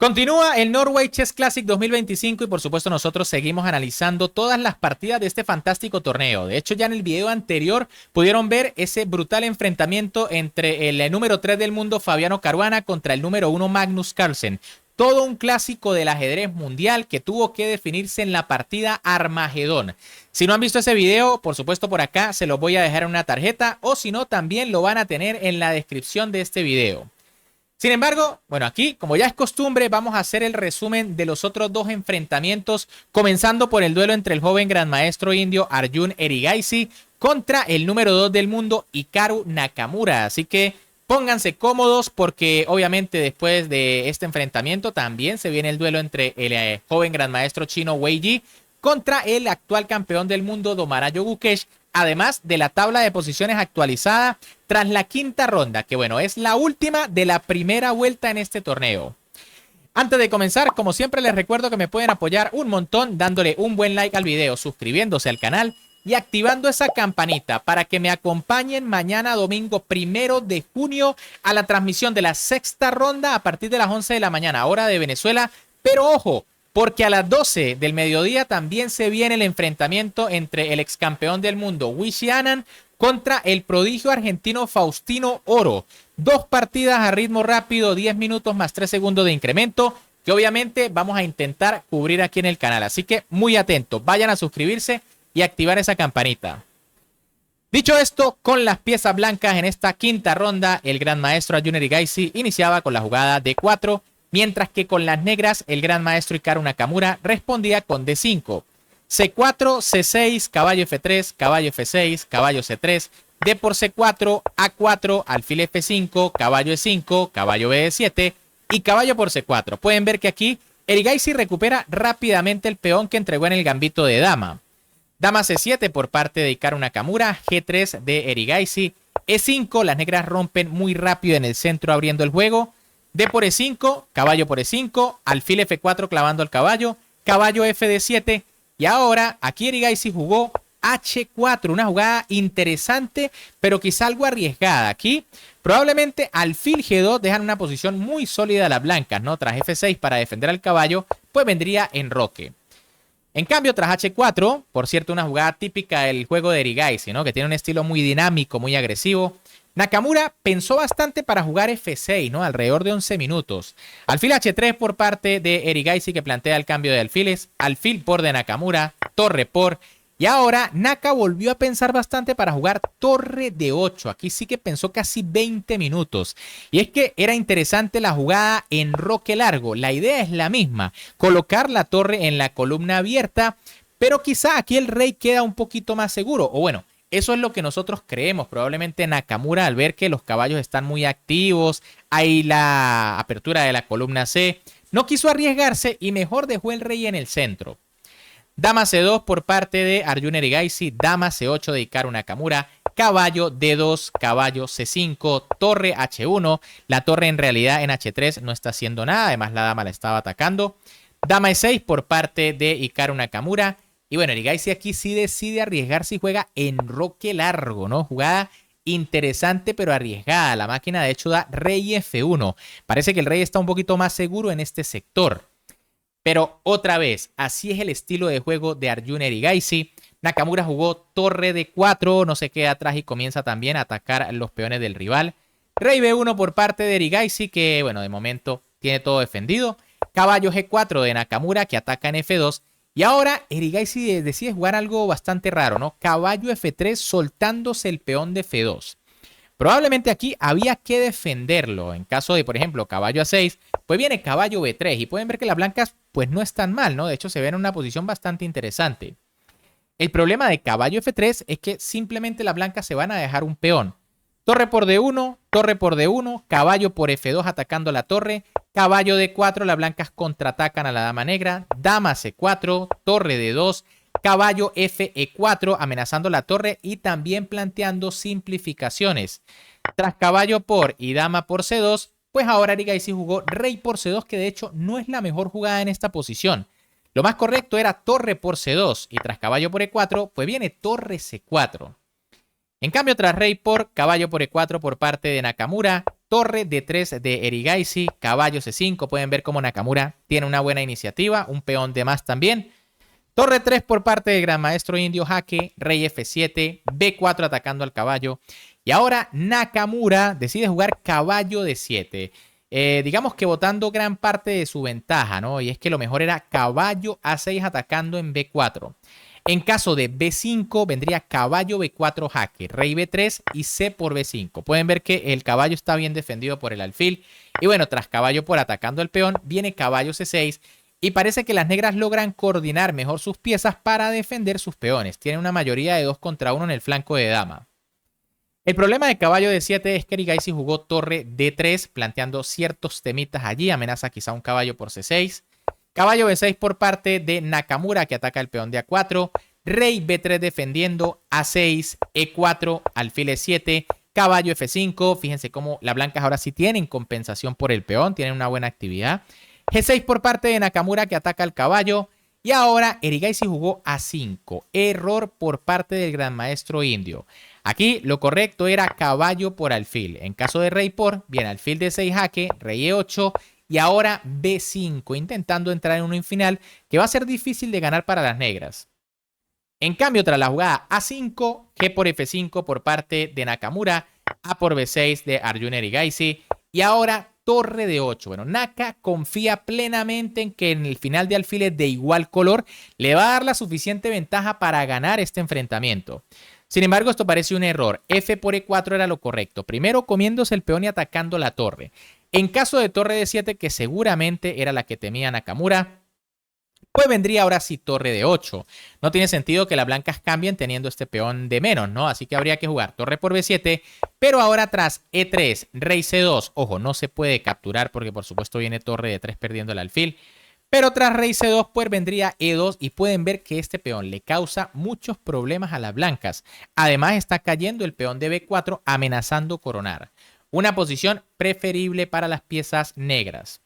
Continúa el Norway Chess Classic 2025 y por supuesto nosotros seguimos analizando todas las partidas de este fantástico torneo. De hecho ya en el video anterior pudieron ver ese brutal enfrentamiento entre el número 3 del mundo Fabiano Caruana contra el número 1 Magnus Carlsen. Todo un clásico del ajedrez mundial que tuvo que definirse en la partida Armagedón. Si no han visto ese video, por supuesto por acá se los voy a dejar en una tarjeta o si no también lo van a tener en la descripción de este video. Sin embargo, bueno, aquí, como ya es costumbre, vamos a hacer el resumen de los otros dos enfrentamientos, comenzando por el duelo entre el joven gran maestro indio Arjun Erigaisi contra el número 2 del mundo Hikaru Nakamura. Así que pónganse cómodos porque obviamente después de este enfrentamiento también se viene el duelo entre el joven gran maestro chino Wei Yi contra el actual campeón del mundo Domarayo Gukesh. Además de la tabla de posiciones actualizada tras la quinta ronda, que bueno, es la última de la primera vuelta en este torneo. Antes de comenzar, como siempre les recuerdo que me pueden apoyar un montón dándole un buen like al video, suscribiéndose al canal y activando esa campanita para que me acompañen mañana domingo 1 de junio a la transmisión de la sexta ronda a partir de las 11 de la mañana, hora de Venezuela. Pero ojo, porque a las 12 del mediodía también se viene el enfrentamiento entre el ex campeón del mundo Wishy Anand contra el prodigio argentino Faustino Oro. Dos partidas a ritmo rápido, 10 minutos más 3 segundos de incremento, que obviamente vamos a intentar cubrir aquí en el canal. Así que muy atentos, vayan a suscribirse y activar esa campanita. Dicho esto, con las piezas blancas en esta quinta ronda, el gran maestro Arjun Erigaisi iniciaba con la jugada D4, mientras que con las negras el gran maestro Hikaru Nakamura respondía con D5. C4, C6, caballo F3, caballo F6, caballo C3, D por C4, A4, alfil F5, caballo E5, caballo B7 y caballo por C4. Pueden ver que aquí Erigaisi recupera rápidamente el peón que entregó en el gambito de dama. Dama C7 por parte de Hikaru Nakamura, G3 de Erigaisi, E5, las negras rompen muy rápido en el centro abriendo el juego. D por E5, caballo por E5, alfil F4 clavando al caballo, caballo FD7 y ahora aquí Erigaisi jugó H4, una jugada interesante pero quizá algo arriesgada. Aquí probablemente alfil G2 dejan una posición muy sólida a las blancas, ¿no? Tras F6 para defender al caballo, pues vendría enroque. En cambio, tras H4, por cierto, una jugada típica del juego de Erigaisi, ¿no? Que tiene un estilo muy dinámico, muy agresivo. Nakamura pensó bastante para jugar F6, ¿no? Alrededor de 11 minutos. Alfil H3 por parte de Erigaisi que plantea el cambio de alfiles. Alfil por de Nakamura. Torre por. Y ahora Naka volvió a pensar bastante para jugar torre de 8. Aquí sí que pensó casi 20 minutos. Y es que era interesante la jugada en roque largo. La idea es la misma. Colocar la torre en la columna abierta. Pero quizá aquí el rey queda un poquito más seguro. O bueno, eso es lo que nosotros creemos. Probablemente Nakamura, al ver que los caballos están muy activos, hay la apertura de la columna C, no quiso arriesgarse y mejor dejó el rey en el centro. Dama C2 por parte de Arjun Erigaisi, dama C8 de Hikaru Nakamura, caballo D2, caballo C5, torre H1. La torre en realidad en H3 no está haciendo nada, además la dama la estaba atacando. Dama E6 por parte de Hikaru Nakamura. Y bueno, Erigaisi aquí sí decide arriesgarse y juega enroque largo, ¿no? Jugada interesante pero arriesgada. La máquina de hecho da rey F1. Parece que el rey está un poquito más seguro en este sector. Pero otra vez, así es el estilo de juego de Arjun Erigaisi. Nakamura jugó torre D4, no se queda atrás y comienza también a atacar los peones del rival. Rey B1 por parte de Erigaisi, que bueno, de momento tiene todo defendido. Caballo G4 de Nakamura, que ataca en F2. Y ahora Erigaisi decide jugar algo bastante raro, ¿no? Caballo F3 soltándose el peón de F2. Probablemente aquí había que defenderlo. En caso de, por ejemplo, caballo A6, pues viene caballo B3. Y pueden ver que las blancas pues no están mal, ¿no? De hecho se ven en una posición bastante interesante. El problema de caballo F3 es que simplemente las blancas se van a dejar un peón. Torre por D1, torre por D1, caballo por F2 atacando la torre, caballo D4, las blancas contraatacan a la dama negra, dama C4, torre D2, caballo FE4 amenazando la torre y también planteando simplificaciones. Tras caballo por y dama por C2, pues ahora Erigaisi jugó rey por C2, que de hecho no es la mejor jugada en esta posición. Lo más correcto era torre por C2 y tras caballo por E4, pues viene torre C4. En cambio, tras rey por caballo por E4 por parte de Nakamura, torre D3 de Erigaisi, caballo C5. Pueden ver cómo Nakamura tiene una buena iniciativa, un peón de más también. Torre 3 por parte del gran maestro indio, jaque, rey F7, B4 atacando al caballo. Y ahora Nakamura decide jugar caballo D7. Digamos que botando gran parte de su ventaja, ¿no? Y es que lo mejor era caballo A6 atacando en B4. En caso de B5 vendría caballo B4 jaque, rey B3 y C por B5. Pueden ver que el caballo está bien defendido por el alfil. Y bueno, tras caballo por atacando el peón, viene caballo C6. Y parece que las negras logran coordinar mejor sus piezas para defender sus peones. Tienen una mayoría de 2 contra 1 en el flanco de dama. El problema de caballo D7 es que Erigaisi jugó torre D3, planteando ciertos temitas allí. Amenaza quizá un caballo por C6. Caballo B6 por parte de Nakamura, que ataca el peón de A4. Rey B3 defendiendo, A6, E4, alfil E7, caballo F5. Fíjense cómo las blancas ahora sí tienen compensación por el peón, tienen una buena actividad. G6 por parte de Nakamura, que ataca al caballo. Y ahora Erigaisi jugó A5. Error por parte del gran maestro indio. Aquí lo correcto era caballo por alfil. En caso de rey por, viene alfil D6 jaque, rey E8 y ahora B5, intentando entrar en un final que va a ser difícil de ganar para las negras. En cambio, tras la jugada A5, G por F5 por parte de Nakamura, A por B6 de Arjun Erigaisi y ahora torre de 8. Bueno, Naka confía plenamente en que en el final de alfiles de igual color le va a dar la suficiente ventaja para ganar este enfrentamiento. Sin embargo, esto parece un error. F por E4 era lo correcto. Primero comiéndose el peón y atacando la torre. En caso de torre D7, que seguramente era la que temía Nakamura, pues vendría ahora sí torre de 8. No tiene sentido que las blancas cambien teniendo este peón de menos, ¿no? Así que habría que jugar torre por B7, pero ahora tras E3, rey C2. Ojo, no se puede capturar porque por supuesto viene torre de 3 perdiendo el alfil. Pero tras rey C2, pues vendría E2 y pueden ver que este peón le causa muchos problemas a las blancas. Además está cayendo el peón de B4 amenazando coronar. Una posición preferible para las piezas negras.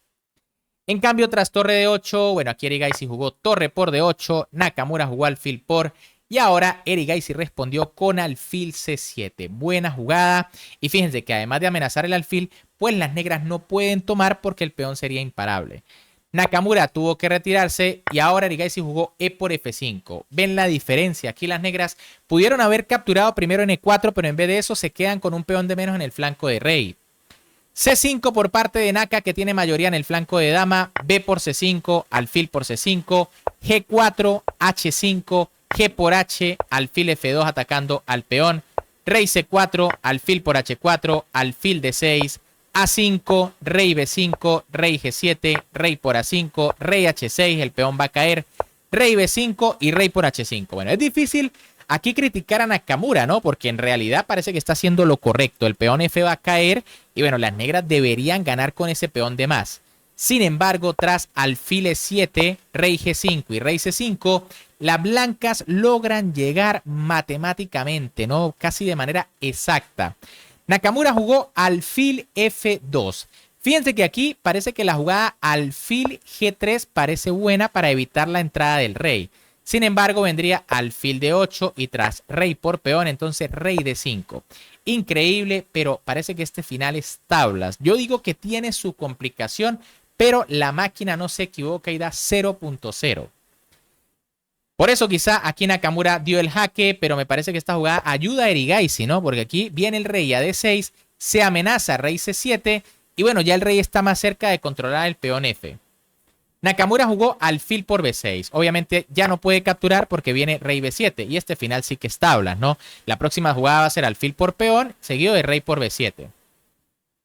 En cambio, tras torre de 8, bueno, aquí Erigaisi jugó torre por D8, Nakamura jugó alfil por, y ahora Erigaisi respondió con alfil C7. Buena jugada, y fíjense que además de amenazar el alfil, pues las negras no pueden tomar porque el peón sería imparable. Nakamura tuvo que retirarse y ahora Erigaisi jugó E por F5. ¿Ven la diferencia? Aquí las negras pudieron haber capturado primero en E4, pero en vez de eso se quedan con un peón de menos en el flanco de rey. C5 por parte de Naka, que tiene mayoría en el flanco de dama. B por C5, alfil por C5. G4, H5, G por H, alfil F2 atacando al peón. Rey C4, alfil por H4, alfil D6. A5, rey B5, rey G7, rey por A5, rey H6, el peón va a caer. Rey B5 y rey por H5. Bueno, es difícil aquí criticar a Nakamura, ¿no? Porque en realidad parece que está haciendo lo correcto. El peón F va a caer y bueno, las negras deberían ganar con ese peón de más. Sin embargo, tras alfil E7, rey G5 y rey C5, las blancas logran llegar matemáticamente, ¿no? Casi de manera exacta. Nakamura jugó alfil F2. Fíjense que aquí parece que la jugada alfil G3 parece buena para evitar la entrada del rey. Sin embargo, vendría alfil D8 y tras rey por peón, entonces rey D5. Increíble, pero parece que este final es tablas. Yo digo que tiene su complicación, pero la máquina no se equivoca y da 0.0. Por eso quizá aquí Nakamura dio el jaque, pero me parece que esta jugada ayuda a Erigaisi, ¿no? Porque aquí viene el rey a D6, se amenaza rey C7 y bueno, ya el rey está más cerca de controlar el peón F. Nakamura jugó alfil por B6. Obviamente ya no puede capturar porque viene rey B7 y este final sí que es tablas, ¿no? La próxima jugada va a ser alfil por peón seguido de rey por B7.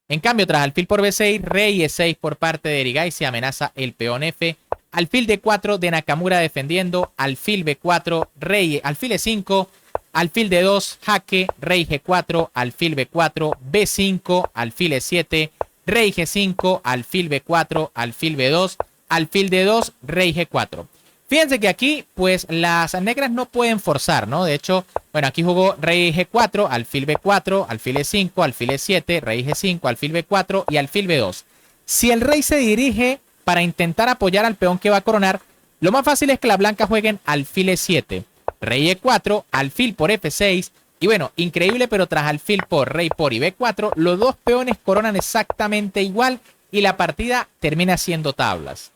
En cambio, tras alfil por B6, rey E6 por parte de Erigaisi amenaza el peón F. Alfil D4 de Nakamura defendiendo, alfil B4, rey, alfil E5, alfil D2, jaque, rey G4, alfil B4, B5, alfil E7, rey G5, alfil B4, alfil B2, alfil D2, rey G4. Fíjense que aquí, pues, las negras no pueden forzar, ¿no? De hecho, bueno, aquí jugó rey G4, alfil B4, alfil E5, alfil E7, rey G5, alfil B4 y alfil B2. Si el rey se dirige para intentar apoyar al peón que va a coronar, lo más fácil es que las blancas jueguen alfil E7, rey E4, alfil por F6, Y bueno, increíble, pero tras alfil por, rey por y B4, los dos peones coronan exactamente igual y la partida termina siendo tablas.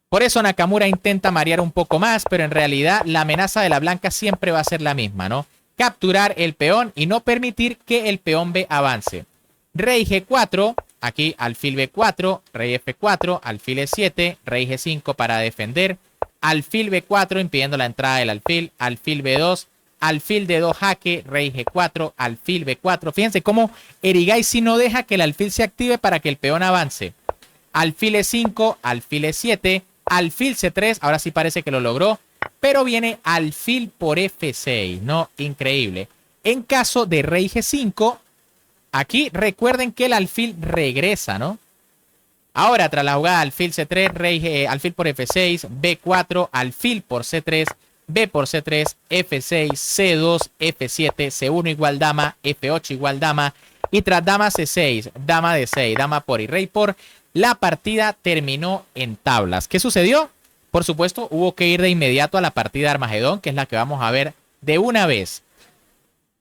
Por eso Nakamura intenta marear un poco más, pero en realidad la amenaza de la blanca siempre va a ser la misma, ¿no? Capturar el peón y no permitir que el peón B avance. Rey G4, aquí alfil B4, rey F4, alfil E7, rey G5 para defender, alfil B4 impidiendo la entrada del alfil, alfil B2, alfil D2 jaque, rey G4, alfil B4. Fíjense cómo Erigaisi no deja que el alfil se active para que el peón avance. Alfil E5, alfil E7, alfil C3, ahora sí parece que lo logró, pero viene alfil por F6, ¿no? Increíble. En caso de rey G5, aquí recuerden que el alfil regresa, ¿no? Ahora, tras la jugada alfil C3, rey, alfil por F6, B4, alfil por C3, B por C3, F6, C2, F7, C1 igual dama, F8 igual dama, y tras dama C6, dama D6, dama por y rey por, la partida terminó en tablas. ¿Qué sucedió? Por supuesto, hubo que ir de inmediato a la partida de Armagedón, que es la que vamos a ver de una vez.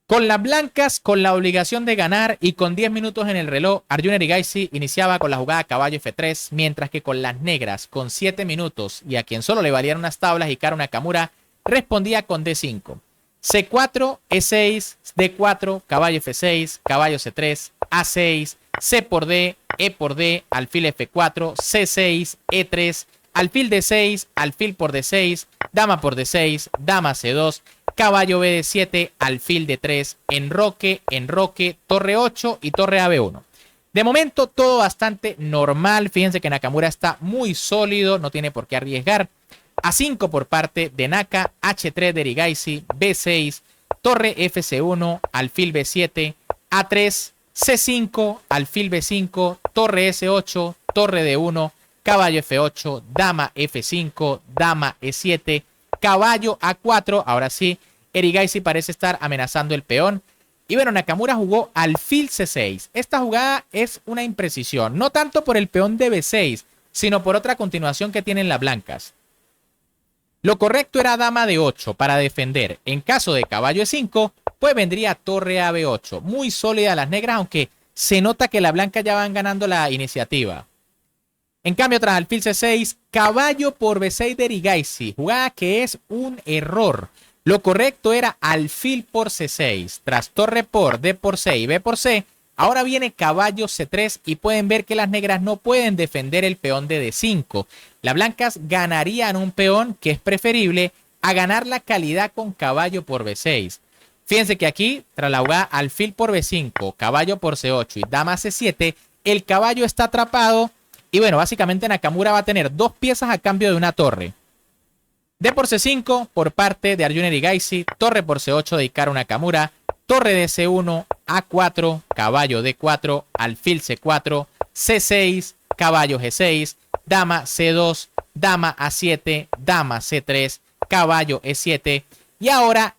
Con las blancas, con la obligación de ganar y con 10 minutos en el reloj, Arjun Erigaisi iniciaba con la jugada caballo F3, mientras que con las negras, con 7 minutos y a quien solo le valían unas tablas, Hikaru Nakamura respondía con D5. C4, E6, D4, caballo F6, caballo C3, A6, C por D, E por D, alfil F4, C6, E3, alfil D6, alfil por D6, dama por D6, dama C2, caballo BD7, alfil D3, enroque, enroque, torre 8 y torre AB1. De momento todo bastante normal. Fíjense que Nakamura está muy sólido, no tiene por qué arriesgar. A5 por parte de Naka, H3 de Erigaisi, B6, torre FC1, alfil B7, A3, C5, alfil B5, torre S8, torre D1, caballo F8, dama F5, dama E7, caballo A4. Ahora sí, Erigaisi parece estar amenazando el peón. Y bueno, Nakamura jugó alfil C6. Esta jugada es una imprecisión, no tanto por el peón de B6, sino por otra continuación que tienen las blancas. Lo correcto era dama de 8 para defender. En caso de caballo E5, pues vendría torre a B8. Muy sólida las negras, aunque se nota que las blancas ya van ganando la iniciativa. En cambio, tras alfil C6, caballo por B6 de Erigaisi. Jugada que es un error. Lo correcto era alfil por C6. Tras torre por D por C y B por C, ahora viene caballo C3 y pueden ver que las negras no pueden defender el peón de D5. Las blancas ganarían un peón que es preferible a ganar la calidad con caballo por B6. Fíjense que aquí, tras la jugada alfil por B5, caballo por C8 y dama C7, el caballo está atrapado y bueno, básicamente Nakamura va a tener dos piezas a cambio de una torre. D por C5 por parte de Arjun Erigaisi, torre por C8 de Hikaru Nakamura, torre de C1, A4, caballo D4, alfil C4, C6, caballo G6, dama C2, dama A7, dama C3, caballo E7. Y ahora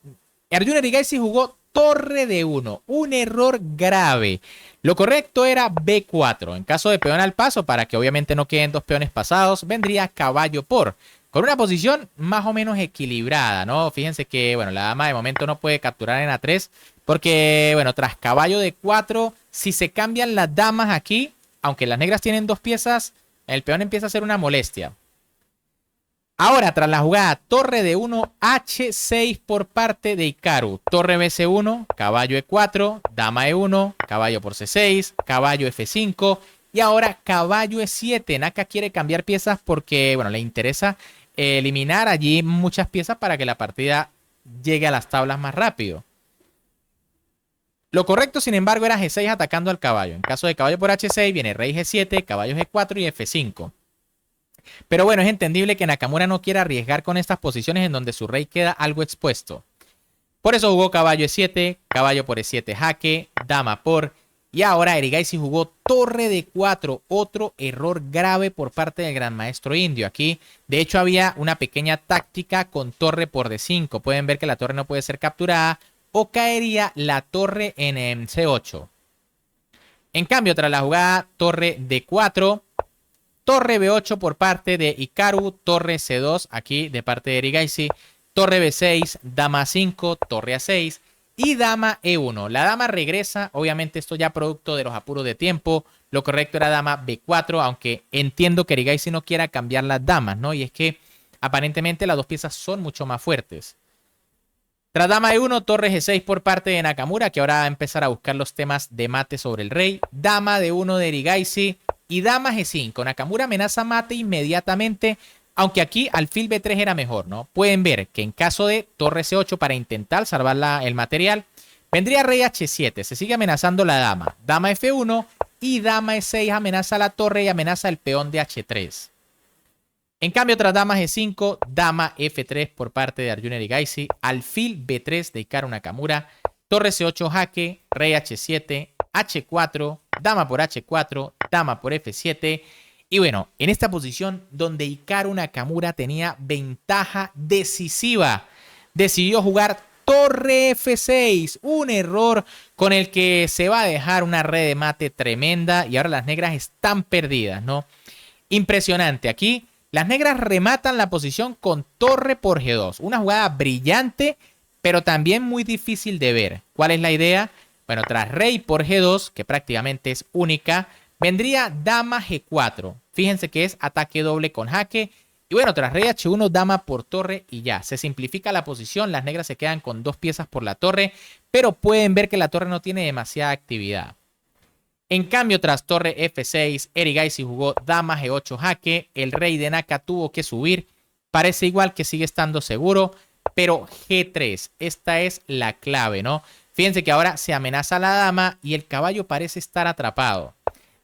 Arjun Erigaisi jugó torre D1, un error grave. Lo correcto era B4. En caso de peón al paso, para que obviamente no queden dos peones pasados, vendría caballo por. Con una posición más o menos equilibrada, ¿no? Fíjense que, bueno, la dama de momento no puede capturar en A3 porque, bueno, tras caballo de 4, si se cambian las damas aquí, aunque las negras tienen dos piezas, el peón empieza a ser una molestia. Ahora, tras la jugada torre de 1, H6 por parte de Hikaru. Torre BC1, caballo E4, dama E1, caballo por C6, caballo F5 y ahora caballo E7. Naka quiere cambiar piezas porque, bueno, le interesa eliminar allí muchas piezas para que la partida llegue a las tablas más rápido. Lo correcto, sin embargo, era G6 atacando al caballo. En caso de caballo por H6 viene rey G7, caballo G4 y F5. Pero bueno, es entendible que Nakamura no quiera arriesgar con estas posiciones en donde su rey queda algo expuesto. Por eso jugó caballo E7, caballo por E7 jaque, dama por... Y ahora Erigaisi jugó torre de 4, otro error grave por parte del gran maestro indio. Aquí, de hecho, había una pequeña táctica con torre por D5. Pueden ver que la torre no puede ser capturada o caería la torre en C8. En cambio, tras la jugada torre D4, torre B8 por parte de Hikaru, torre C2 aquí de parte de Erigaisi, torre B6, dama A5, torre A6. y dama E1. La dama regresa, obviamente esto ya producto de los apuros de tiempo. Lo correcto era dama B4, aunque entiendo que Erigaisi no quiera cambiar las damas, ¿no? Y es que aparentemente las dos piezas son mucho más fuertes. Tras dama E1, torre G6 por parte de Nakamura, que ahora va a empezar a buscar los temas de mate sobre el rey. Dama D1 de Erigaisi y dama G5. Nakamura amenaza mate inmediatamente, aunque aquí alfil B3 era mejor, ¿no? Pueden ver que en caso de torre C8 para intentar salvar el material, vendría rey H7. Se sigue amenazando la dama. Dama F1 y dama E6 amenaza la torre y amenaza el peón de H3. En cambio, tras dama G5, dama F3 por parte de Arjun Erigaisi, alfil B3 de Hikaru Nakamura, torre C8 jaque, rey H7, H4, dama por H4, dama por F7. Y bueno, en esta posición donde Hikaru Nakamura tenía ventaja decisiva, decidió jugar torre F6, un error con el que se va a dejar una red de mate tremenda y ahora las negras están perdidas, ¿no? Impresionante, aquí las negras rematan la posición con torre por G2. Una jugada brillante, pero también muy difícil de ver. ¿Cuál es la idea? Bueno, tras rey por G2, que prácticamente es única, vendría dama G4. Fíjense que es ataque doble con jaque. Y bueno, tras rey H1, dama por torre y ya. Se simplifica la posición. Las negras se quedan con dos piezas por la torre, pero pueden ver que la torre no tiene demasiada actividad. En cambio, tras torre F6, Erigaisi jugó dama G8 jaque. El rey de Naka tuvo que subir. Parece igual que sigue estando seguro, pero G3. Esta es la clave, ¿no? Fíjense que ahora se amenaza a la dama y el caballo parece estar atrapado.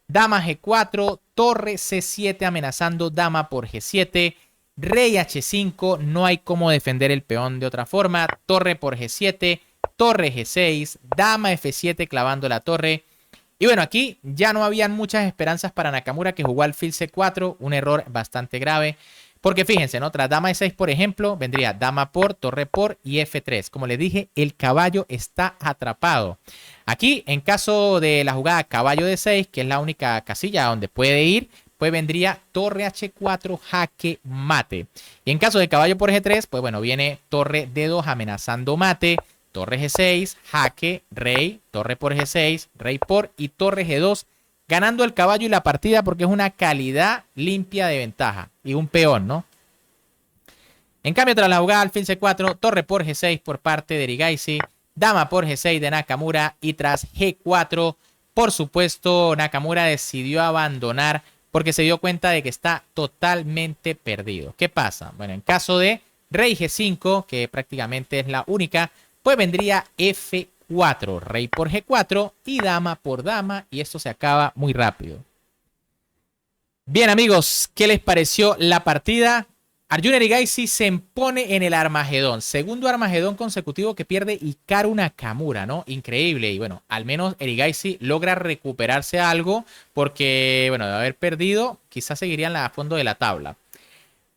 Dama G4, torre C7 amenazando dama por G7. Rey H5, no hay cómo defender el peón de otra forma. Torre por G7, torre G6, dama F7 clavando la torre. Y bueno, aquí ya no habían muchas esperanzas para Nakamura, que jugó alfil C4, un error bastante grave. Porque fíjense, ¿no? Tras dama E6, por ejemplo, vendría dama por, torre por y F3. Como les dije, el caballo está atrapado. Aquí, en caso de la jugada caballo D6, que es la única casilla donde puede ir, pues vendría torre H4, jaque mate. Y en caso de caballo por G3, pues bueno, viene torre D2 amenazando mate. Torre G6, jaque, rey, torre por G6, rey por y torre G2, ganando el caballo y la partida porque es una calidad limpia de ventaja y un peón, ¿no? En cambio, tras la jugada alfil C4, torre por G6 por parte de Erigaisi, dama por G6 de Nakamura y tras G4, por supuesto, Nakamura decidió abandonar porque se dio cuenta de que está totalmente perdido. ¿Qué pasa? Bueno, en caso de rey G5, que prácticamente es la única, pues vendría F4, rey por G4 y dama por dama, y esto se acaba muy rápido. Bien, amigos, ¿qué les pareció la partida? Arjun Erigaisi se impone en el Armagedón, segundo Armagedón consecutivo que pierde Hikaru Nakamura, ¿no? Increíble, y bueno, al menos Erigaisi logra recuperarse algo, porque, bueno, de haber perdido, quizás seguirían a fondo de la tabla.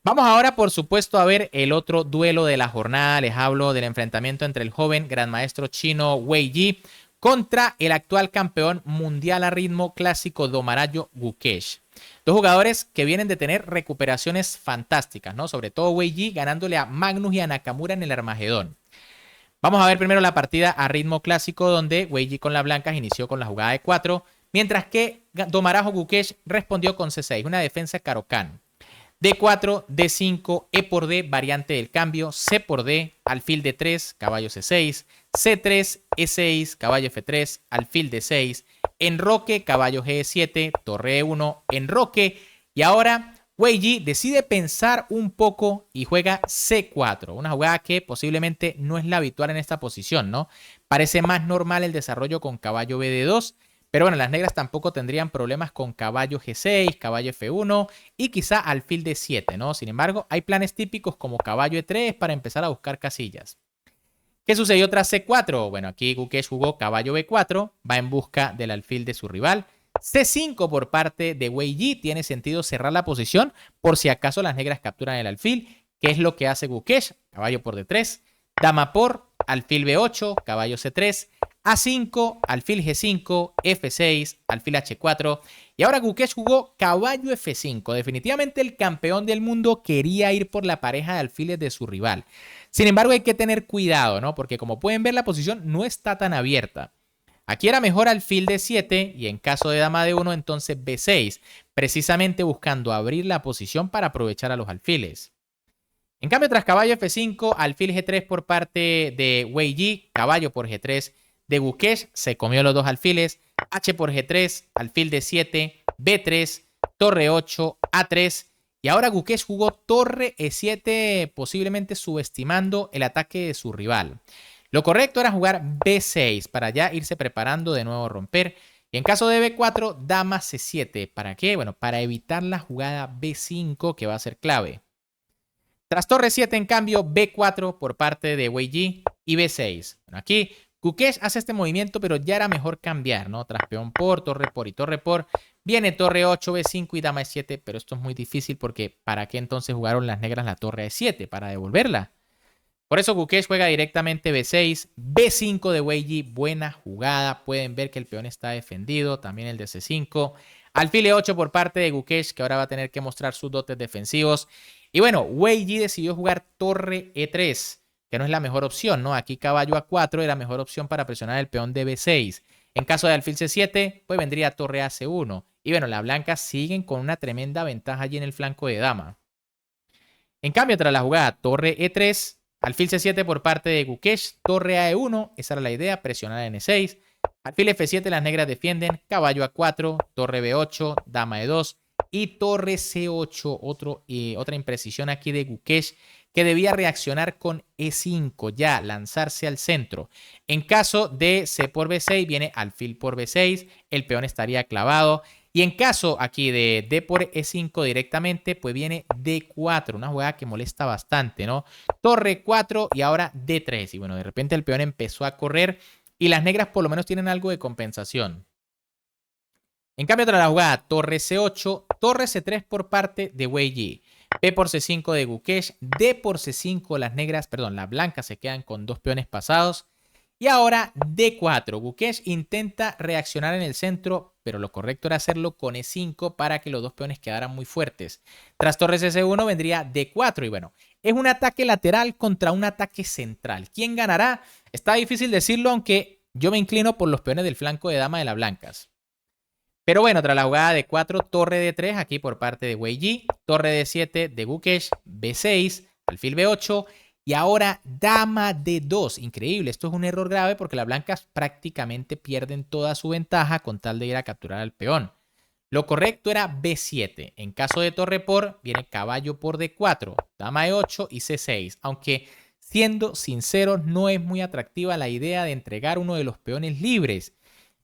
Vamos ahora, por supuesto, a ver el otro duelo de la jornada. Les hablo del enfrentamiento entre el joven gran maestro chino Wei Yi contra el actual campeón mundial a ritmo clásico Domarayo Gukesh. Dos jugadores que vienen de tener recuperaciones fantásticas, ¿no? Sobre todo Wei Yi ganándole a Magnus y a Nakamura en el Armagedón. Vamos a ver primero la partida a ritmo clásico donde Wei Yi con las blancas inició con la jugada de 4, mientras que Domarajo Gukesh respondió con C6, una defensa Caro-Kann. D4, D5, E por D, variante del cambio, C por D, alfil D3, caballo C6, C3, E6, caballo F3, alfil D6, enroque, caballo G7, torre E1, enroque. Y ahora Wei Yi decide pensar un poco y juega C4, una jugada que posiblemente no es la habitual en esta posición, ¿no? Parece más normal el desarrollo con caballo BD2. Pero bueno, las negras tampoco tendrían problemas con caballo G6, caballo F1 y quizá alfil D7, ¿no? Sin embargo, hay planes típicos como caballo E3 para empezar a buscar casillas. ¿Qué sucedió tras C4? Bueno, aquí Gukesh jugó caballo B4, va en busca del alfil de su rival. C5 por parte de Wei Yi, tiene sentido cerrar la posición por si acaso las negras capturan el alfil. ¿Qué es lo que hace Gukesh? Caballo por D3, dama por, alfil B8, caballo C3, A5, alfil G5, F6, alfil H4. Y ahora Gukesh jugó caballo F5. Definitivamente el campeón del mundo quería ir por la pareja de alfiles de su rival. Sin embargo, hay que tener cuidado, ¿no? Porque como pueden ver, la posición no está tan abierta. Aquí era mejor alfil D7 y en caso de dama D1, entonces B6, precisamente buscando abrir la posición para aprovechar a los alfiles. En cambio, tras caballo F5, alfil G3 por parte de Wei Yi, caballo por G3 de Gukesh, se comió los dos alfiles, H por G3, alfil D7, B3, torre 8, A3, y ahora Gukesh jugó torre E7, posiblemente subestimando el ataque de su rival. Lo correcto era jugar B6 para ya irse preparando de nuevo a romper. Y en caso de B4, dama C7. ¿Para qué? Bueno, para evitar la jugada B5 que va a ser clave. Tras torre 7, en cambio, B4 por parte de Wei Yi y B6. Bueno, aquí Gukesh hace este movimiento, pero ya era mejor cambiar, ¿no? Tras peón por, torre por y torre por. Viene torre 8, B5 y dama E7, pero esto es muy difícil porque ¿para qué entonces jugaron las negras la torre E7? Para devolverla. Por eso Gukesh juega directamente B6, B5 de Wei Yi, buena jugada. Pueden ver que el peón está defendido, también el de C5. Alfil E8 por parte de Gukesh, que ahora va a tener que mostrar sus dotes defensivos. Y bueno, Wei Yi decidió jugar torre E3, que no es la mejor opción, ¿no? Aquí caballo A4 era la mejor opción para presionar el peón de B6. En caso de alfil C7, pues vendría torre A C1. Y bueno, las blancas siguen con una tremenda ventaja allí en el flanco de dama. En cambio, tras la jugada torre E3, alfil C7 por parte de Gukesh, torre a E1, esa era la idea, presionar en E6. Alfil F7, las negras defienden, caballo A4, torre B8, dama E2 y torre C8, otra imprecisión aquí de Gukesh que debía reaccionar con E5, ya lanzarse al centro. En caso de C por B6, viene alfil por B6, el peón estaría clavado. Y en caso aquí de D por E5 directamente, pues viene D4, una jugada que molesta bastante, ¿no? Torre 4 y ahora D3. Y bueno, de repente el peón empezó a correr y las negras por lo menos tienen algo de compensación. En cambio, tras la jugada torre C8, torre C3 por parte de Wei Yi. P por C5 de Gukesh, D por C5, las negras, perdón, las blancas se quedan con dos peones pasados. Y ahora D4. Gukesh intenta reaccionar en el centro, pero lo correcto era hacerlo con E5 para que los dos peones quedaran muy fuertes. Tras torre C1 vendría D4 y bueno, es un ataque lateral contra un ataque central. ¿Quién ganará? Está difícil decirlo, aunque yo me inclino por los peones del flanco de dama de las blancas. Pero bueno, tras la jugada de 4, torre D3 aquí por parte de Wei Yi, torre D7 de Gukesh, B6, alfil B8 y ahora dama D2. Increíble, esto es un error grave porque las blancas prácticamente pierden toda su ventaja con tal de ir a capturar al peón. Lo correcto era B7. En caso de torre por, viene caballo por D4, dama E8 y C6. Aunque siendo sinceros, no es muy atractiva la idea de entregar uno de los peones libres.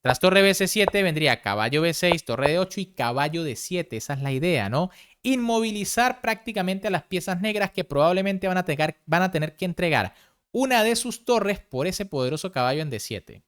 Tras torre BC7 vendría caballo B6, torre D8 y caballo D7. Esa es la idea, ¿no? Inmovilizar prácticamente a las piezas negras que probablemente van a tener que entregar una de sus torres por ese poderoso caballo en D7.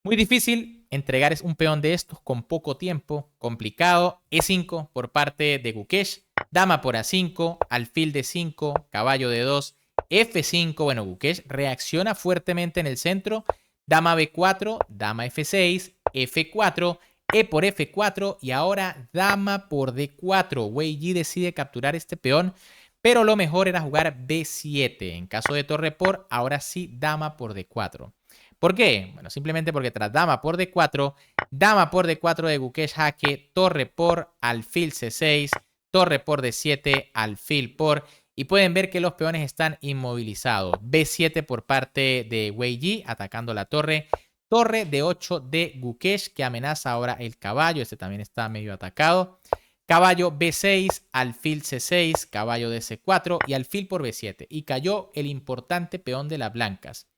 Muy difícil entregar un peón de estos con poco tiempo. Complicado. E5 por parte de Gukesh. Dama por A5, alfil D5, caballo D2, F5. Bueno, Gukesh reacciona fuertemente en el centro. Dama B4, dama F6, F4, E por F4 y ahora dama por D4. Wei Yi decide capturar este peón, pero lo mejor era jugar B7. En caso de torre por, ahora sí dama por D4. ¿Por qué? Bueno, simplemente porque tras dama por D4 de Gukesh jaque, torre por, alfil C6, torre por D7, alfil por... Y pueden ver que los peones están inmovilizados. B7 por parte de Wei Yi atacando la torre. Torre D8 de Gukesh que amenaza ahora el caballo. Este también está medio atacado. Caballo B6, alfil C6, caballo DC4 y alfil por B7. Y cayó el importante peón de las blancas.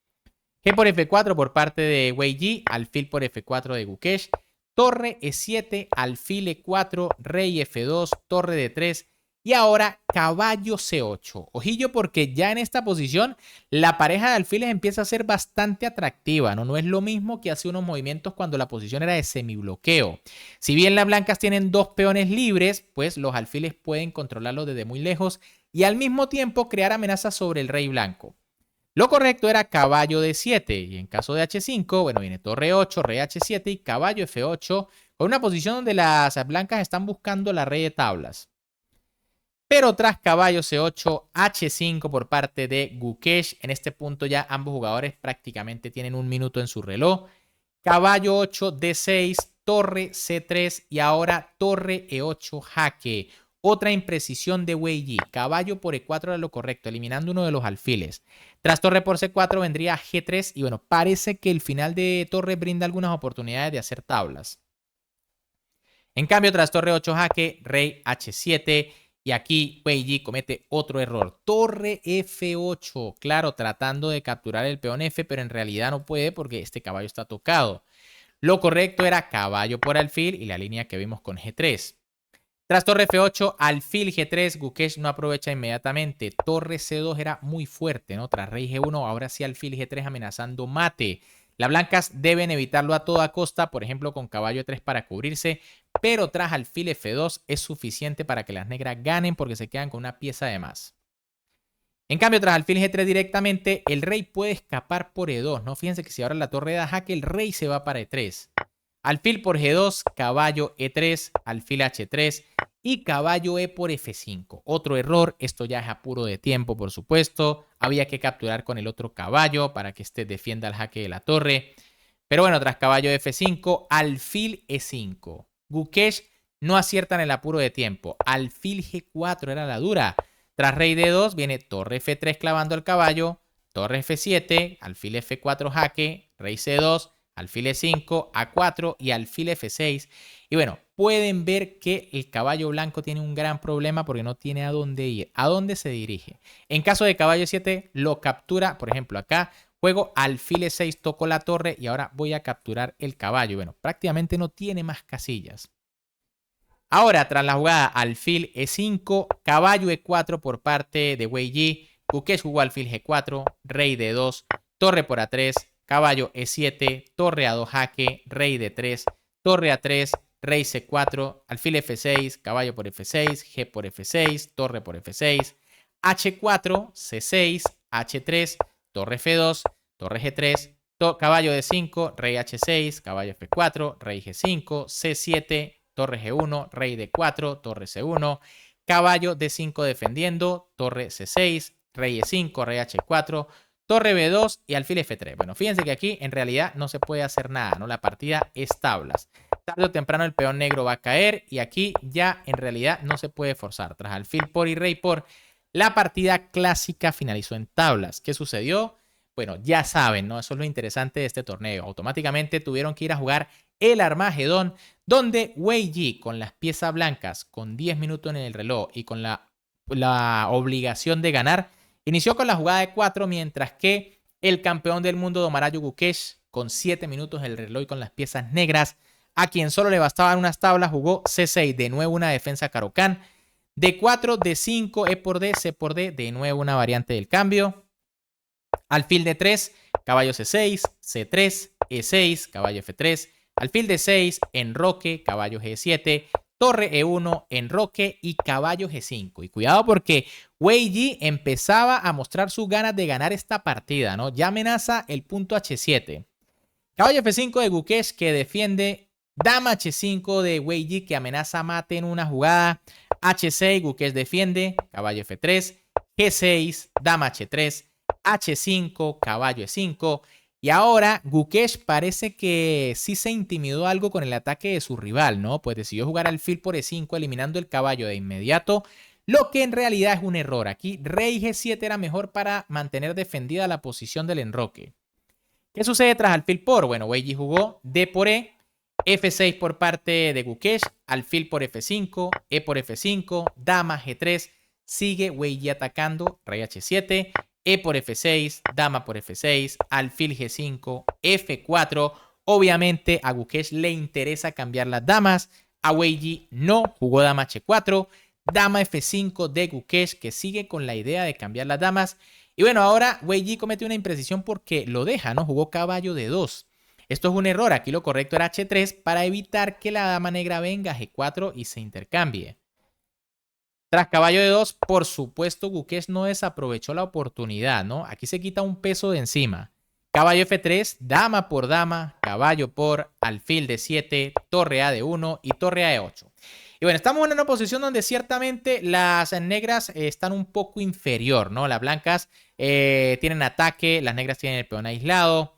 G por F4 por parte de Wei Yi, alfil por F4 de Gukesh. Torre E7, alfil E4, rey F2, torre D3. Y ahora caballo C8. Ojillo porque ya en esta posición la pareja de alfiles empieza a ser bastante atractiva, ¿no? No es lo mismo que hace unos movimientos cuando la posición era de semibloqueo. Si bien las blancas tienen dos peones libres, pues los alfiles pueden controlarlos desde muy lejos y al mismo tiempo crear amenazas sobre el rey blanco. Lo correcto era caballo D7 y en caso de H5, bueno, viene torre 8, rey H7 y caballo F8 con una posición donde las blancas están buscando la rey de tablas. Pero tras caballo C8, H5 por parte de Gukesh. En este punto ya ambos jugadores prácticamente tienen un minuto en su reloj. Caballo 8, D6, torre C3 y ahora torre E8 jaque. Otra imprecisión de Wei Yi. Caballo por E4 era lo correcto, eliminando uno de los alfiles. Tras torre por C4 vendría G3 y bueno, parece que el final de torre brinda algunas oportunidades de hacer tablas. En cambio, tras torre 8 jaque, rey H7 y aquí Wei Yi comete otro error. Torre F8, claro, tratando de capturar el peón F, pero en realidad no puede porque este caballo está tocado. Lo correcto era caballo por alfil y la línea que vimos con G3. Tras torre F8, alfil G3, Gukesh no aprovecha inmediatamente. Torre C2 era muy fuerte, ¿no? Tras rey G1, ahora sí alfil G3 amenazando mate. Las blancas deben evitarlo a toda costa, por ejemplo con caballo E3 para cubrirse, pero tras alfil F2 es suficiente para que las negras ganen porque se quedan con una pieza de más. En cambio, tras alfil G3 directamente, el rey puede escapar por E2, ¿no? Fíjense que si ahora la torre da jaque, el rey se va para E3. Alfil por G2, caballo E3, alfil H3 y caballo E por F5. Otro error, esto ya es apuro de tiempo, por supuesto. Había que capturar con el otro caballo para que este defienda el jaque de la torre. Pero bueno, tras caballo F5, alfil E5. Gukesh no acierta en el apuro de tiempo. Alfil G4 era la dura. Tras rey D2 viene torre F3 clavando al caballo, torre F7, alfil F4 jaque, rey C2, alfil E5, A4 y alfil F6. Y bueno, pueden ver que el caballo blanco tiene un gran problema porque no tiene a dónde ir, a dónde se dirige. En caso de caballo 7 lo captura, por ejemplo acá, juego alfil E6, toco la torre y ahora voy a capturar el caballo. Bueno, prácticamente no tiene más casillas. Ahora, tras la jugada alfil E5, caballo E4 por parte de Wei Yi, Gukesh jugó alfil G4, rey D2, torre por A3, caballo E7, torre A2 jaque, rey D3, torre A3, rey C4, alfil F6, caballo por F6, G por F6, torre por F6, H4, C6, H3, torre F2, torre G3, caballo D5, rey H6, caballo F4, rey G5, C7, torre G1, rey D4, torre C1, caballo D5 defendiendo, torre C6, rey E5, rey H4, torre B2 y alfil F3. Bueno, fíjense que aquí en realidad no se puede hacer nada, ¿no? La partida es tablas. Tarde o temprano el peón negro va a caer y aquí ya en realidad no se puede forzar. Tras alfil por y rey por, la partida clásica finalizó en tablas. ¿Qué sucedió? Bueno, ya saben, ¿no? Eso es lo interesante de este torneo. Automáticamente tuvieron que ir a jugar el Armagedón, donde Wei Yi, con las piezas blancas, con 10 minutos en el reloj y con la obligación de ganar, inició con la jugada de 4, mientras que el campeón del mundo, Domarayo Gukesh, con 7 minutos en el reloj y con las piezas negras, a quien solo le bastaban unas tablas, jugó C6, de nuevo una defensa Caro-Kann, D4, D5, E por D, C por D, de nuevo una variante del cambio. Alfil D3, caballo C6, C3, E6, caballo F3, alfil D6, enroque, caballo G7, torre E1, enroque y caballo G5. Y cuidado porque Wei Yi empezaba a mostrar sus ganas de ganar esta partida, ¿no? Ya amenaza el punto H7. Caballo F5 de Gukesh que defiende, dama H5 de Wei Yi que amenaza mate en una jugada, H6, Gukesh defiende, caballo F3, G6, dama H3, H5, caballo E5. Y ahora Gukesh parece que sí se intimidó algo con el ataque de su rival, ¿no? Pues decidió jugar alfil por E5 eliminando el caballo de inmediato, lo que en realidad es un error. Aquí rey G7 era mejor para mantener defendida la posición del enroque. ¿Qué sucede tras alfil por? Bueno, Wei Yi jugó D por E, F6 por parte de Gukesh, alfil por F5, E por F5, dama G3, sigue Wei Yi atacando, rey H7, E por F6, dama por F6, alfil G5, F4. Obviamente a Gukesh le interesa cambiar las damas, a Wei Yi no, jugó dama H4, dama F5 de Gukesh que sigue con la idea de cambiar las damas. Y bueno, ahora Wei Yi comete una imprecisión porque lo deja, ¿no? Jugó caballo D2. Esto es un error, aquí lo correcto era H3 para evitar que la dama negra venga a G4 y se intercambie. Tras caballo de 2, por supuesto, Gukesh no desaprovechó la oportunidad, ¿no? Aquí se quita un peso de encima. Caballo F3, dama por dama, caballo por alfil de 7, torre A de 1 y torre A de 8. Y bueno, estamos en una posición donde ciertamente las negras están un poco inferior, ¿no? Las blancas tienen ataque, las negras tienen el peón aislado.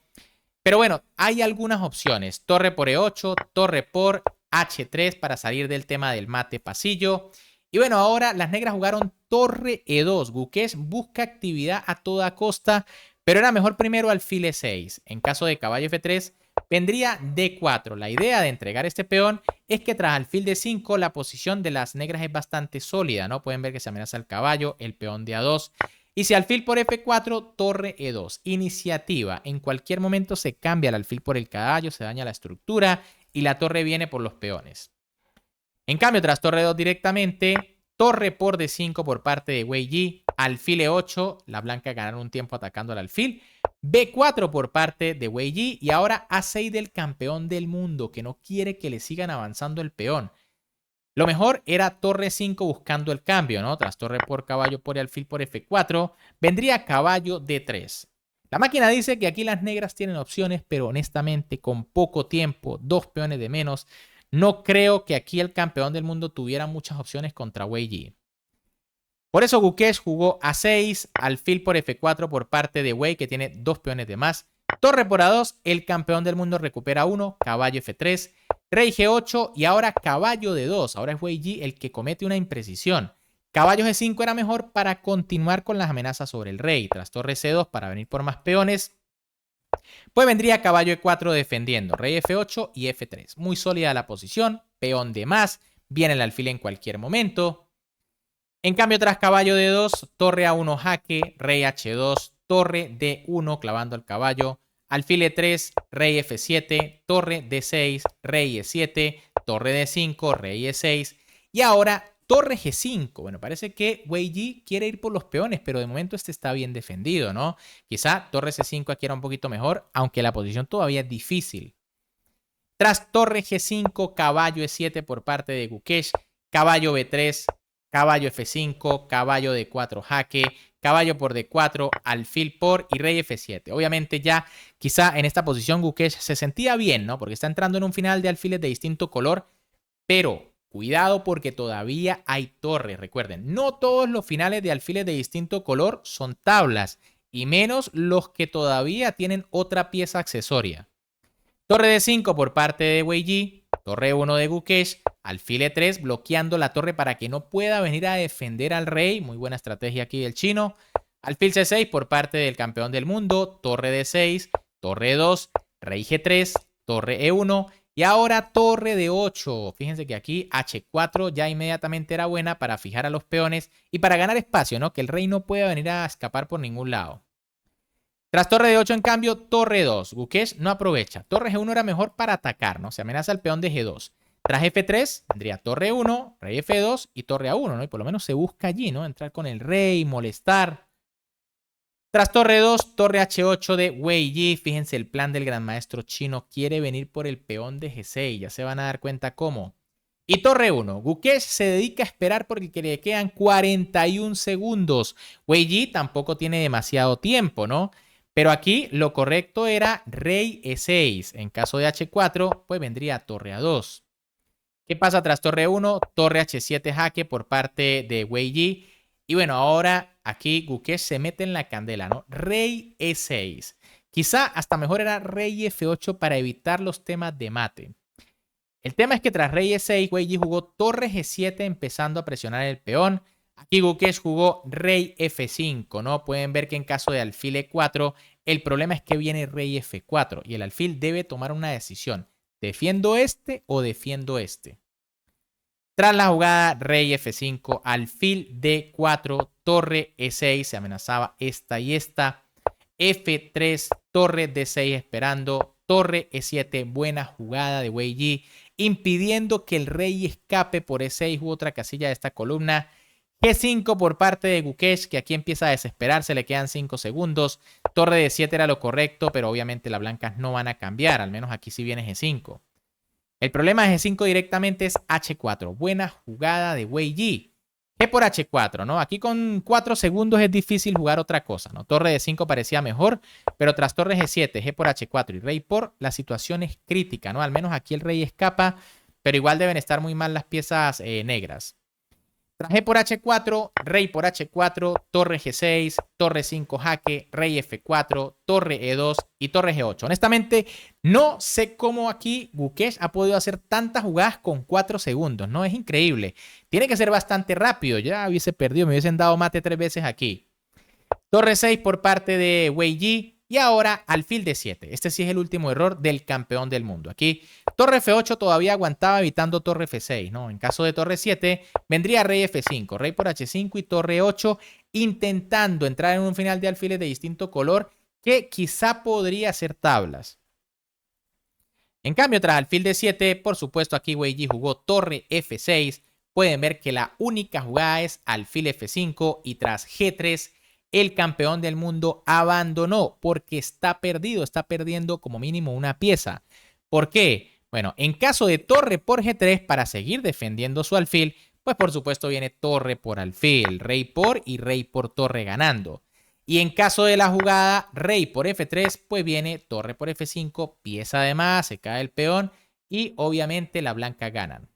Pero bueno, hay algunas opciones. Torre por E8, torre por H3 para salir del tema del mate pasillo. Y bueno, ahora las negras jugaron torre E2. Gukesh busca actividad a toda costa, pero era mejor primero alfil E6. En caso de caballo F3, vendría D4. La idea de entregar este peón es que tras alfil D5 la posición de las negras es bastante sólida, ¿no? Pueden ver que se amenaza el caballo, el peón de A2. Y si alfil por F4, torre E2. Iniciativa. En cualquier momento se cambia el alfil por el caballo, se daña la estructura y la torre viene por los peones. En cambio, tras torre E2 directamente, torre por D5 por parte de Wei Yi, alfil E8, la blanca ganaron un tiempo atacando al alfil, B4 por parte de Wei Yi y ahora A6 del campeón del mundo que no quiere que le sigan avanzando el peón. Lo mejor era torre 5 buscando el cambio, ¿no? Tras torre por caballo por alfil por F4, vendría caballo D3. La máquina dice que aquí las negras tienen opciones, pero honestamente, con poco tiempo, 2 peones de menos, no creo que aquí el campeón del mundo tuviera muchas opciones contra Wei Yi. Por eso Gukesh jugó A6, alfil por F4 por parte de Wei, que tiene 2 peones de más. Torre por A2, el campeón del mundo recupera 1, caballo F3, rey G8 y ahora caballo D2. Ahora es Wei Yi el que comete una imprecisión. Caballo G5 era mejor para continuar con las amenazas sobre el rey. Tras torre C2 para venir por más peones. Pues vendría caballo E4 defendiendo, rey F8 y F3. Muy sólida la posición, peón de más, viene el alfil en cualquier momento. En cambio, tras caballo D2, torre A1 jaque, rey H2, torre D1 clavando el caballo, alfil E3, rey F7, torre D6, rey E7, torre D5, rey E6 y ahora torre G5. Bueno, parece que Wei Yi quiere ir por los peones, pero de momento este está bien defendido, ¿no? Quizá torre C5 aquí era un poquito mejor, aunque la posición todavía es difícil. Tras torre G5, caballo E7 por parte de Gukesh, caballo B3, caballo F5, caballo D4 jaque, caballo por D4, alfil por y rey F7. Obviamente ya quizá en esta posición Gukesh se sentía bien, ¿no? Porque está entrando en un final de alfiles de distinto color, pero cuidado porque todavía hay torres. Recuerden, no todos los finales de alfiles de distinto color son tablas, y menos los que todavía tienen otra pieza accesoria. Torre de 5 por parte de Wei Yi, torre 1 de Gukesh, alfil E3 bloqueando la torre para que no pueda venir a defender al rey. Muy buena estrategia aquí del chino. Alfil C6 por parte del campeón del mundo, torre D6, torre 2, rey G3, torre E1 y ahora torre D8. Fíjense que aquí H4 ya inmediatamente era buena para fijar a los peones y para ganar espacio, ¿no? Que el rey no pueda venir a escapar por ningún lado. Tras torre de 8, en cambio, torre 2. Gukesh no aprovecha. Torre G1 era mejor para atacar, ¿no? Se amenaza el peón de G2. Tras F3, vendría torre 1, rey F2 y torre A1, ¿no? Y por lo menos se busca allí, ¿no? Entrar con el rey, molestar. Tras torre 2, torre H8 de Wei Yi. Fíjense, el plan del gran maestro chino quiere venir por el peón de G6. Ya se van a dar cuenta cómo. Y torre 1. Gukesh se dedica a esperar porque le quedan 41 segundos. Wei Yi tampoco tiene demasiado tiempo, ¿no? Pero aquí lo correcto era rey E6. En caso de H4, pues vendría torre A2. ¿Qué pasa tras torre 1? Torre H7 jaque por parte de Wei Yi. Y bueno, ahora aquí Gukesh se mete en la candela, ¿no? Rey E6. Quizá hasta mejor era rey F8 para evitar los temas de mate. El tema es que tras rey E6, Wei Yi jugó torre G7 empezando a presionar el peón. Aquí Gukesh jugó rey F5, ¿no? Pueden ver que en caso de alfil E4, el problema es que viene rey F4 y el alfil debe tomar una decisión. ¿Defiendo este o defiendo este? Tras la jugada rey F5, alfil D4, torre E6, se amenazaba esta y esta. F3, torre D6 esperando, torre E7, buena jugada de Wei Yi, impidiendo que el rey escape por E6 u otra casilla de esta columna. G5 por parte de Gukesh, que aquí empieza a desesperarse, le quedan 5 segundos. Torre de 7 era lo correcto, pero obviamente las blancas no van a cambiar, al menos aquí sí viene G5. El problema de G5 directamente es H4. Buena jugada de Wei Yi. G por H4, ¿no? Aquí con 4 segundos es difícil jugar otra cosa, ¿no? Torre de 5 parecía mejor, pero tras torre G7, G por H4 y rey por, la situación es crítica, ¿no? Al menos aquí el rey escapa, pero igual deben estar muy mal las piezas negras. Tras G por H4, rey por H4, torre G6, torre 5 jaque, rey F4, torre E2 y torre G8. Honestamente, no sé cómo aquí Gukesh ha podido hacer tantas jugadas con 4 segundos, ¿no? Es increíble. Tiene que ser bastante rápido. Ya hubiese perdido, me hubiesen dado mate 3 veces aquí. Torre 6 por parte de Wei Yi. Y ahora alfil de 7. Este sí es el último error del campeón del mundo. Aquí torre F8 todavía aguantaba evitando torre F6, ¿no? En caso de torre 7 vendría rey F5, rey por H5 y torre 8 intentando entrar en un final de alfiles de distinto color que quizá podría ser tablas. En cambio, tras alfil de 7, por supuesto aquí Wei Yi jugó torre F6. Pueden ver que la única jugada es alfil F5 y tras G3 el campeón del mundo abandonó porque está perdido, está perdiendo como mínimo una pieza. ¿Por qué? Bueno, en caso de torre por G3 para seguir defendiendo su alfil, pues por supuesto viene torre por alfil, rey por y rey por torre ganando. Y en caso de la jugada rey por F3, pues viene torre por F5, pieza de más, se cae el peón y obviamente la blanca ganan.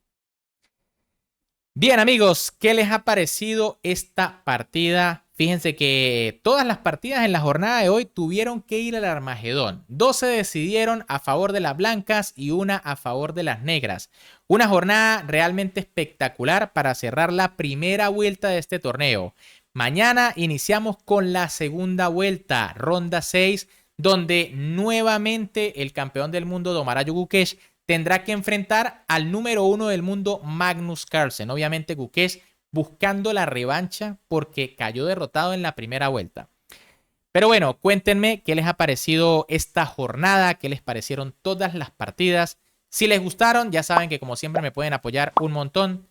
Bien amigos, ¿qué les ha parecido esta partida? Fíjense que todas las partidas en la jornada de hoy tuvieron que ir al Armagedón. 2 se decidieron a favor de las blancas y una a favor de las negras. Una jornada realmente espectacular para cerrar la primera vuelta de este torneo. Mañana iniciamos con la segunda vuelta, ronda 6, donde nuevamente el campeón del mundo, Domarayo Gukesh, tendrá que enfrentar al número 1 del mundo, Magnus Carlsen. Obviamente Gukesh buscando la revancha porque cayó derrotado en la primera vuelta. Pero bueno, cuéntenme qué les ha parecido esta jornada, qué les parecieron todas las partidas. Si les gustaron, ya saben que como siempre me pueden apoyar un montón.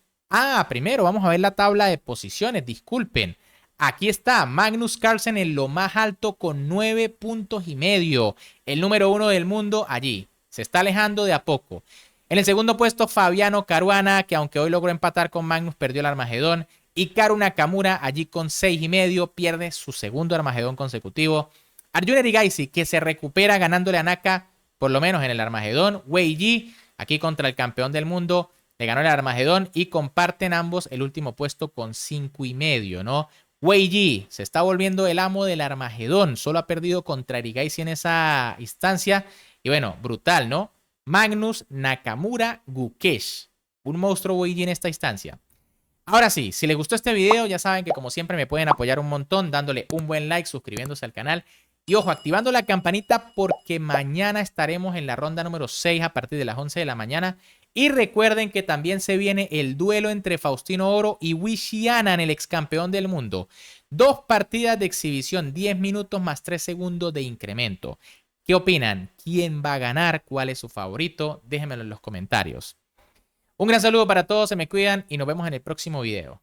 Primero vamos a ver la tabla de posiciones, disculpen. Aquí está Magnus Carlsen en lo más alto con 9 puntos y medio. El número 1 del mundo allí. Se está alejando de a poco. En el segundo puesto, Fabiano Caruana, que aunque hoy logró empatar con Magnus, perdió el Armagedón. Y Karu Nakamura, allí con 6,5, pierde su segundo Armagedón consecutivo. Arjun Erigaisi, que se recupera ganándole a Naka, por lo menos en el Armagedón. Wei Yi, aquí contra el campeón del mundo, le ganó el Armagedón y comparten ambos el último puesto con 5,5, ¿no? Wei Yi se está volviendo el amo del Armagedón. Solo ha perdido contra Erigaisi en esa instancia. Y bueno, brutal, ¿no? Magnus, Nakamura, Gukesh. Un monstruo Wei Yi en esta instancia. Ahora sí, si les gustó este video, ya saben que como siempre me pueden apoyar un montón dándole un buen like, suscribiéndose al canal. Y ojo, activando la campanita porque mañana estaremos en la ronda número 6 a partir de las 11 de la mañana. Y recuerden que también se viene el duelo entre Faustino Oro y Wishy Annan, el ex campeón del mundo. 2 partidas de exhibición, 10 minutos más 3 segundos de incremento. ¿Qué opinan? ¿Quién va a ganar? ¿Cuál es su favorito? Déjenmelo en los comentarios. Un gran saludo para todos, se me cuidan y nos vemos en el próximo video.